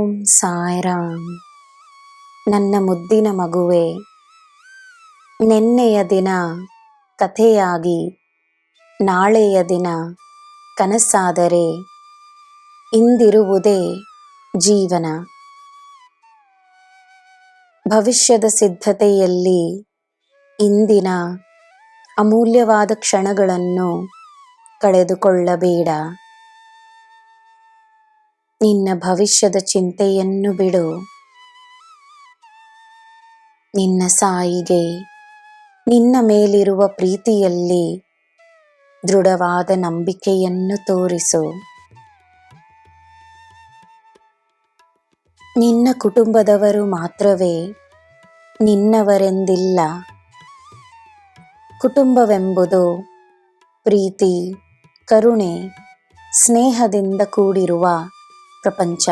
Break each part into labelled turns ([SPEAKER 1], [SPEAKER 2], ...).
[SPEAKER 1] ಓಂ ಸಾಯಿರಾಮ್. ನನ್ನ ಮುದ್ದಿನ ಮಗುವೆ, ನೆನ್ನೆಯ ದಿನ ಕಥೆಯಾಗಿ ನಾಳೆಯ ದಿನ ಕನಸಾದರೆ ಇಂದಿರುವುದೇ ಜೀವನ. ಭವಿಷ್ಯದ ಸಿದ್ಧತೆಯಲ್ಲಿ ಇಂದಿನ ಅಮೂಲ್ಯವಾದ ಕ್ಷಣಗಳನ್ನು ಕಳೆದುಕೊಳ್ಳಬೇಡ. ನಿನ್ನ ಭವಿಷ್ಯದ ಚಿಂತೆಯನ್ನು ಬಿಡು. ನಿನ್ನ ಸಾಯಿಗೆ ನಿನ್ನ ಮೇಲಿರುವ ಪ್ರೀತಿಯಲ್ಲಿ ದೃಢವಾದ ನಂಬಿಕೆಯನ್ನು ತೋರಿಸು. ನಿನ್ನ ಕುಟುಂಬದವರು ಮಾತ್ರವೇ ನಿನ್ನವರೆಂದಿಲ್ಲ. ಕುಟುಂಬವೆಂಬುದು ಪ್ರೀತಿ, ಕರುಣೆ, ಸ್ನೇಹದಿಂದ ಕೂಡಿರುವ ಪ್ರಪಂಚ.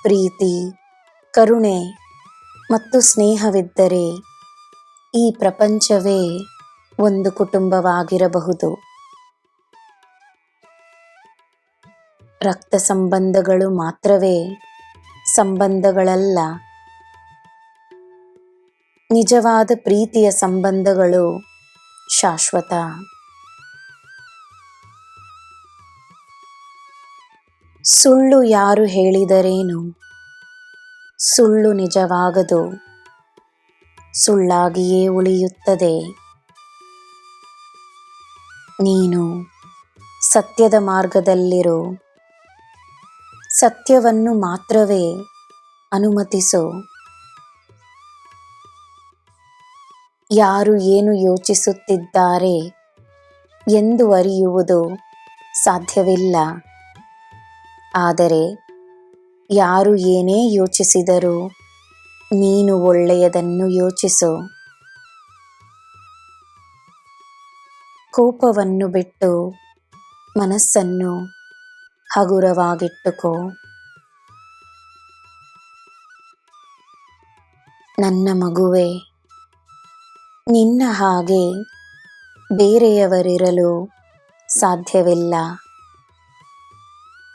[SPEAKER 1] ಪ್ರೀತಿ, ಕರುಣೆ ಮತ್ತು ಸ್ನೇಹವಿದ್ದರೆ ಈ ಪ್ರಪಂಚವೇ ಒಂದು ಕುಟುಂಬವಾಗಿರಬಹುದು. ರಕ್ತ ಸಂಬಂಧಗಳು ಮಾತ್ರವೇ ಸಂಬಂಧಗಳಲ್ಲ. ನಿಜವಾದ ಪ್ರೀತಿಯ ಸಂಬಂಧಗಳು ಶಾಶ್ವತ. ಸುಳ್ಳು ಯಾರು ಹೇಳಿದರೇನು? ಸುಳ್ಳು ನಿಜವಾಗದು, ಸುಳ್ಳಾಗಿಯೇ ಉಳಿಯುತ್ತದೆ. ನೀನು ಸತ್ಯದ ಮಾರ್ಗದಲ್ಲಿರು. ಸತ್ಯವನ್ನು ಮಾತ್ರವೇ ಅನುಮತಿಸು. ಯಾರು ಏನು ಯೋಚಿಸುತ್ತಿದ್ದಾರೆ ಎಂದು ಅರಿಯುವುದು ಸಾಧ್ಯವಿಲ್ಲ. ಆದರೆ ಯಾರು ಏನೇ ಯೋಚಿಸಿದರೂ ನೀನು ಒಳ್ಳೆಯದನ್ನು ಯೋಚಿಸು. ಕೋಪವನ್ನು ಬಿಟ್ಟು ಮನಸ್ಸನ್ನು ಹಗುರವಾಗಿಟ್ಟುಕೋ. ನನ್ನ ಮಗುವೆ, ನಿನ್ನ ಹಾಗೆ ಬೇರೆಯವರಿರಲು ಸಾಧ್ಯವಿಲ್ಲ.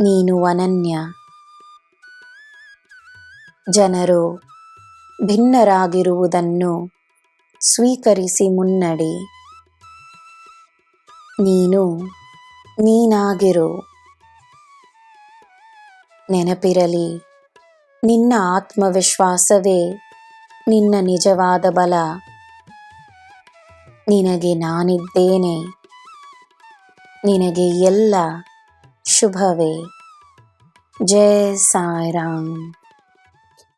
[SPEAKER 1] ನೀನು ಅನನ್ಯ. ಜನರು ಭಿನ್ನರಾಗಿರುವುದನ್ನು ಸ್ವೀಕರಿಸಿ ಮುನ್ನಡಿ. ನೀನು ನೀನಾಗಿರು. ನೆನಪಿರಲಿ, ನಿನ್ನ ಆತ್ಮವಿಶ್ವಾಸವೇ ನಿನ್ನ ನಿಜವಾದ ಬಲ. ನಿನಗೆ ನಾನಿದ್ದೇನೆ. ನಿನಗೆ ಎಲ್ಲ ಶುಭವೇ. ಜೈ ಸಾಯಿರಾಮ್.